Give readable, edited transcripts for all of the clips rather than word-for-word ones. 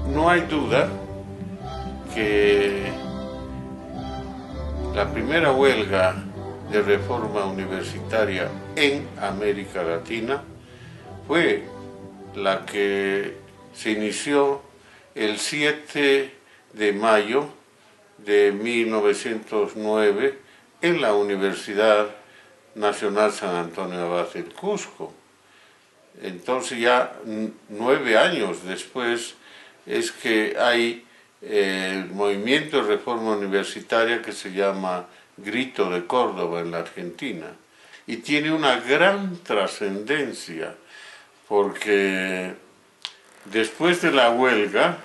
No hay duda que la primera huelga de reforma universitaria en América Latina fue la que se inició el 7 de mayo de 1909 en la Universidad Nacional San Antonio Abad del Cusco. Entonces ya 9 años después es que hay el movimiento de reforma universitaria que se llama Grito de Córdoba en la Argentina, y tiene una gran trascendencia porque después de la huelga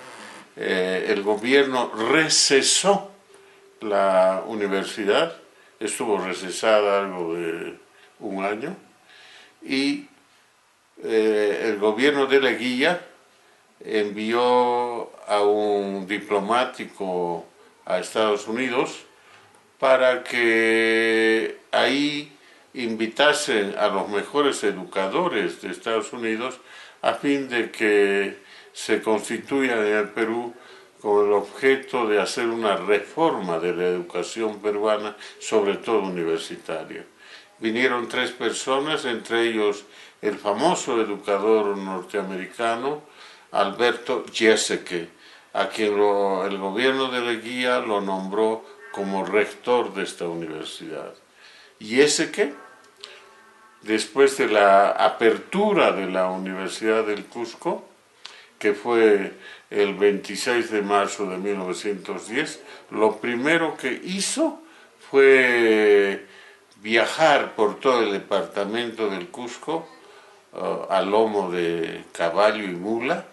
el gobierno recesó la universidad, estuvo recesada algo de un año, y el gobierno de Leguía envió a un diplomático a Estados Unidos para que ahí invitasen a los mejores educadores de Estados Unidos a fin de que se constituyan en el Perú con el objeto de hacer una reforma de la educación peruana, sobre todo universitaria. Vinieron 3 personas, entre ellos el famoso educador norteamericano Alberto Giesecke, a quien el gobierno de Leguía lo nombró como rector de esta universidad. Giesecke, después de la apertura de la Universidad del Cusco, que fue el 26 de marzo de 1910, lo primero que hizo fue viajar por todo el departamento del Cusco a lomo de caballo y mula,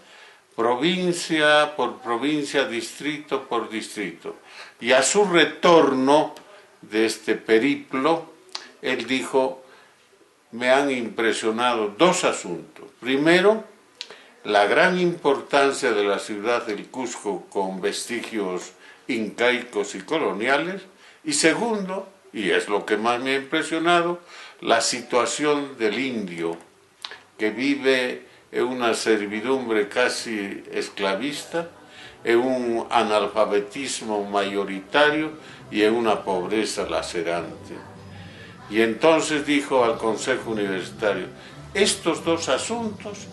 provincia por provincia, distrito por distrito. Y a su retorno de este periplo, él dijo: me han impresionado 2 asuntos. Primero, la gran importancia de la ciudad del Cusco con vestigios incaicos y coloniales. Y segundo, y es lo que más me ha impresionado, la situación del indio, que vive en una servidumbre casi esclavista, en un analfabetismo mayoritario y en una pobreza lacerante. Y entonces dijo al Consejo Universitario: estos 2 asuntos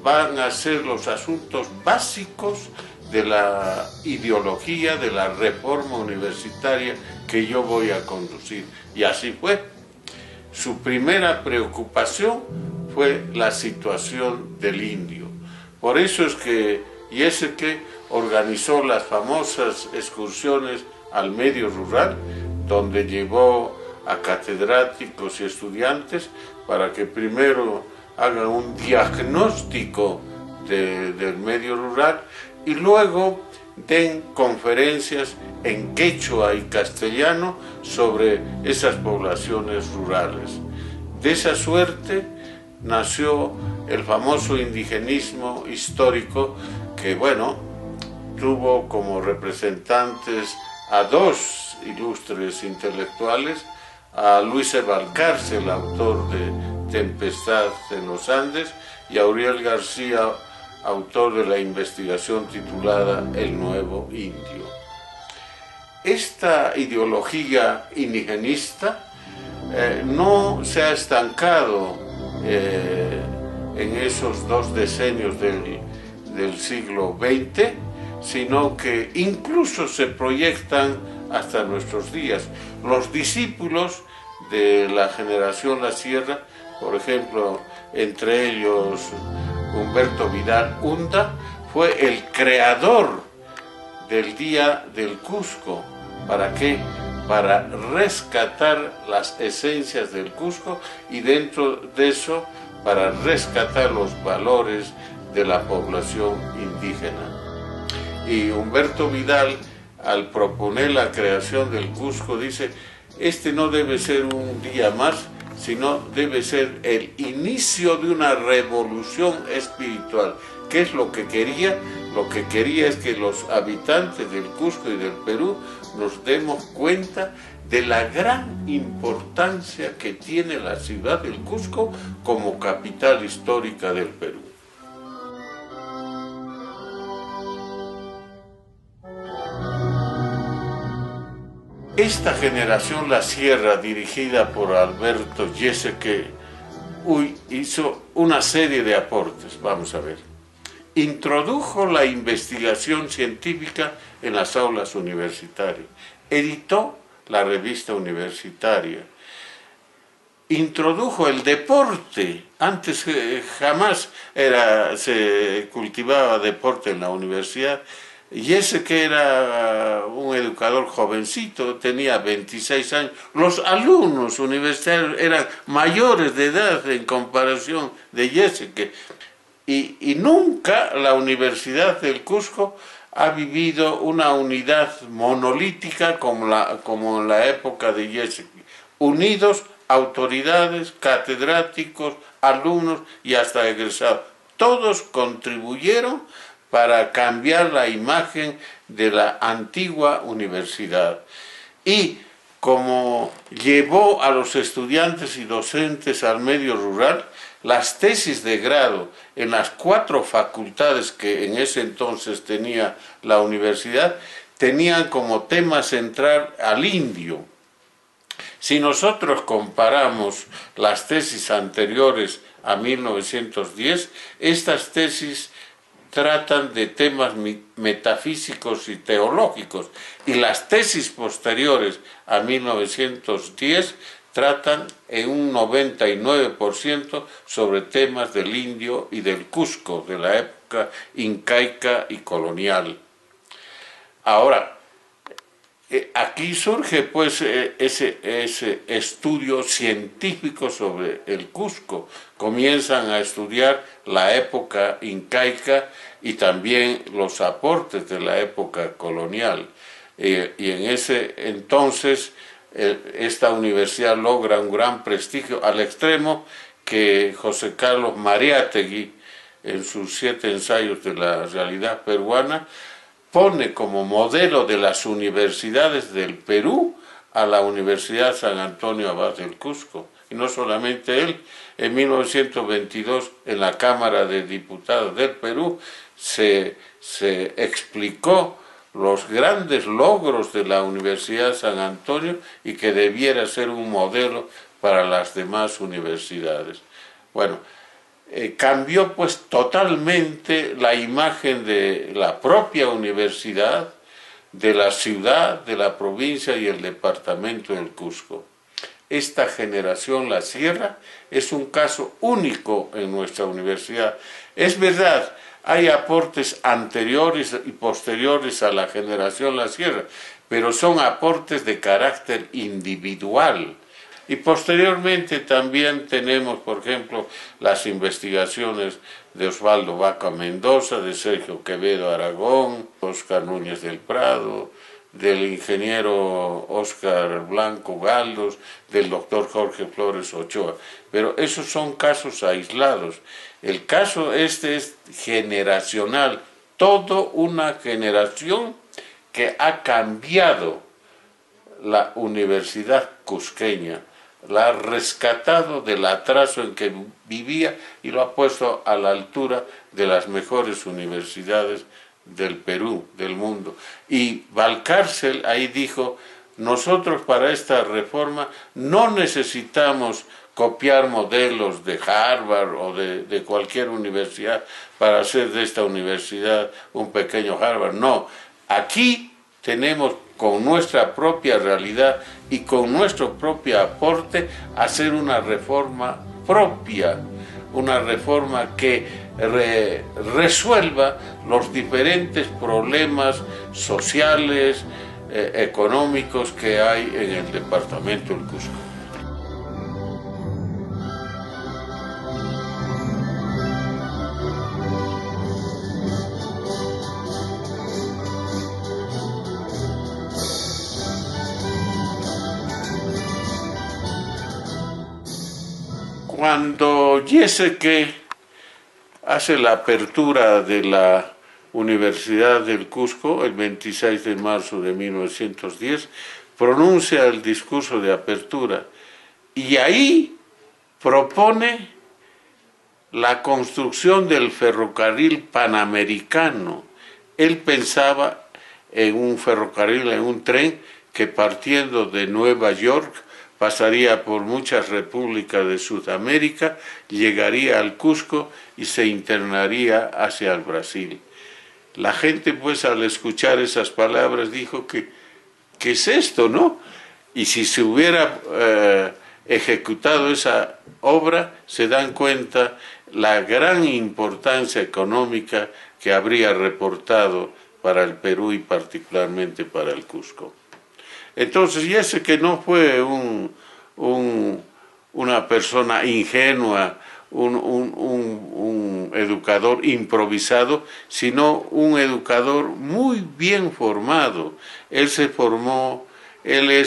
van a ser los asuntos básicos de la ideología de la reforma universitaria que yo voy a conducir. Y así fue. Su primera preocupación fue la situación del indio. Por eso es que Giesecke organizó las famosas excursiones al medio rural, donde llevó a catedráticos y estudiantes para que primero hagan un diagnóstico del medio rural y luego den conferencias en quechua y castellano sobre esas poblaciones rurales. De esa suerte nació el famoso indigenismo histórico que, bueno, tuvo como representantes a 2 ilustres intelectuales, a Luis E. Valcárcel, autor de Tempestad en los Andes, y a Uriel García, autor de la investigación titulada El Nuevo Indio. Esta ideología indigenista no se ha estancado en esos 2 decenios del siglo XX, sino que incluso se proyectan hasta nuestros días. Los discípulos de la generación La Sierra, por ejemplo, entre ellos Humberto Vidal Hunda, fue el creador del Día del Cusco. ¿Para qué? Para rescatar las esencias del Cusco y dentro de eso para rescatar los valores de la población indígena. Y Humberto Vidal, al proponer la creación del Cusco, dice: este no debe ser un día más, sino debe ser el inicio de una revolución espiritual. ¿Qué es lo que quería? Lo que quería es que los habitantes del Cusco y del Perú nos demos cuenta de la gran importancia que tiene la ciudad del Cusco como capital histórica del Perú. Esta generación La Sierra, dirigida por Alberto Yeseke, hizo una serie de aportes, vamos a ver. Introdujo la investigación científica en las aulas universitarias, editó la revista universitaria, introdujo el deporte. Antes jamás se cultivaba deporte en la universidad, y ese que era un educador jovencito, tenía 26 años. Los alumnos universitarios eran mayores de edad en comparación de Yeseke. Y nunca la Universidad del Cusco ha vivido una unidad monolítica como en la época de Yeseke. Unidos autoridades, catedráticos, alumnos y hasta egresados. Todos contribuyeron para cambiar la imagen de la antigua universidad. Y como llevó a los estudiantes y docentes al medio rural, las tesis de grado en las 4 facultades que en ese entonces tenía la universidad, tenían como tema central al indio. Si nosotros comparamos las tesis anteriores a 1910, estas tesis tratan de temas metafísicos y teológicos, y las tesis posteriores a 1910 tratan en un 99% sobre temas del indio y del Cusco, de la época incaica y colonial. Ahora, aquí surge pues ese estudio científico sobre el Cusco. Comienzan a estudiar la época incaica y también los aportes de la época colonial. Y en ese entonces esta universidad logra un gran prestigio al extremo que José Carlos Mariátegui, en sus 7 ensayos de la realidad peruana, pone como modelo de las universidades del Perú a la Universidad San Antonio Abad del Cusco. Y no solamente él, en 1922 en la Cámara de Diputados del Perú se explicó los grandes logros de la Universidad San Antonio y que debiera ser un modelo para las demás universidades. Bueno, cambió pues totalmente la imagen de la propia universidad, de la ciudad, de la provincia y el departamento del Cusco. Esta generación La Sierra es un caso único en nuestra universidad. Es verdad, hay aportes anteriores y posteriores a la generación La Sierra, pero son aportes de carácter individual. Y posteriormente también tenemos, por ejemplo, las investigaciones de Osvaldo Vaca Mendoza, de Sergio Quevedo Aragón, Óscar Núñez del Prado, del ingeniero Óscar Blanco Galdos, del doctor Jorge Flores Ochoa. Pero esos son casos aislados. El caso este es generacional, toda una generación que ha cambiado la universidad cusqueña, la ha rescatado del atraso en que vivía y lo ha puesto a la altura de las mejores universidades del Perú, del mundo. Y Valcárcel ahí dijo, nosotros para esta reforma no necesitamos copiar modelos de Harvard o de cualquier universidad para hacer de esta universidad un pequeño Harvard. No, aquí tenemos con nuestra propia realidad y con nuestro propio aporte hacer una reforma propia, una reforma que resuelva los diferentes problemas sociales, económicos que hay en el departamento del Cusco. Cuando Yeseke hace la apertura de la Universidad del Cusco el 26 de marzo de 1910, pronuncia el discurso de apertura y ahí propone la construcción del ferrocarril panamericano. Él pensaba en un ferrocarril, en un tren que partiendo de Nueva York pasaría por muchas repúblicas de Sudamérica, llegaría al Cusco y se internaría hacia el Brasil. La gente pues al escuchar esas palabras dijo que ¿qué es esto, no? Y si se hubiera ejecutado esa obra, se dan cuenta la gran importancia económica que habría reportado para el Perú y particularmente para el Cusco. Entonces, y ese que no fue una persona ingenua, un educador improvisado, sino un educador muy bien formado. Él se formó, él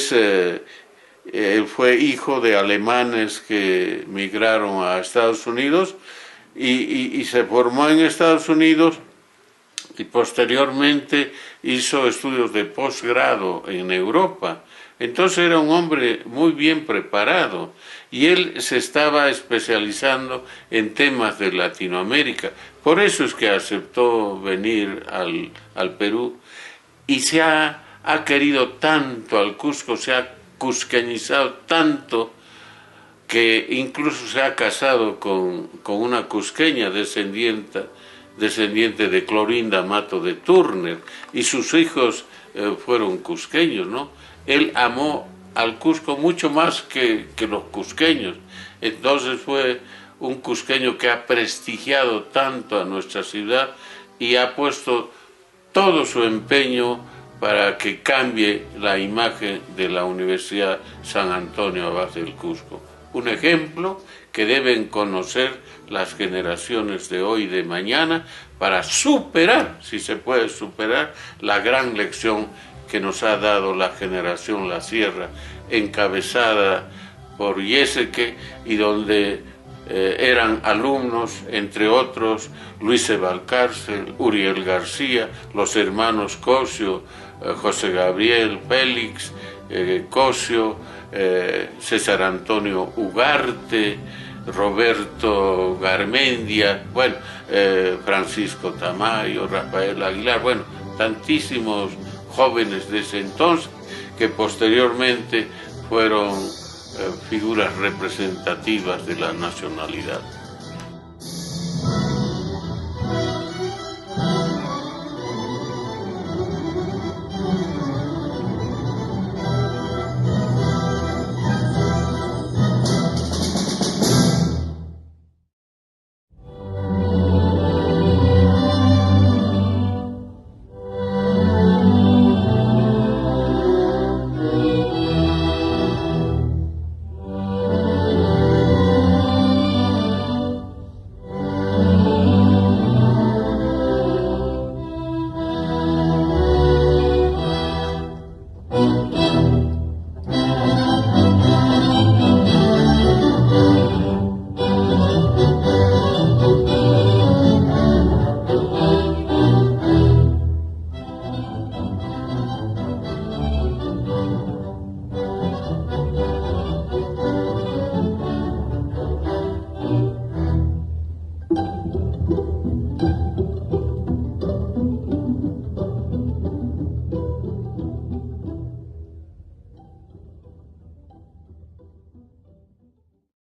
fue hijo de alemanes que migraron a Estados Unidos y se formó en Estados Unidos y posteriormente hizo estudios de posgrado en Europa. Entonces era un hombre muy bien preparado y él se estaba especializando en temas de Latinoamérica. Por eso es que aceptó venir al Perú y se ha querido tanto al Cusco, se ha cusqueñizado tanto que incluso se ha casado con una cusqueña descendiente de Clorinda Mato de Turner, y sus hijos fueron cusqueños, ¿no? Él amó al Cusco mucho más que los cusqueños. Entonces fue un cusqueño que ha prestigiado tanto a nuestra ciudad y ha puesto todo su empeño para que cambie la imagen de la Universidad San Antonio Abad del Cusco. Un ejemplo que deben conocer las generaciones de hoy y de mañana para superar, si se puede superar, la gran lección que nos ha dado la generación La Sierra, encabezada por Yeseke, y donde eran alumnos, entre otros, Luis Valcárcel, Uriel García, los hermanos Cosio, José Gabriel Félix, Cosio, César Antonio Ugarte, Roberto Garmendia, bueno, Francisco Tamayo, Rafael Aguilar, bueno, tantísimos jóvenes de ese entonces que posteriormente fueron figuras representativas de la nacionalidad.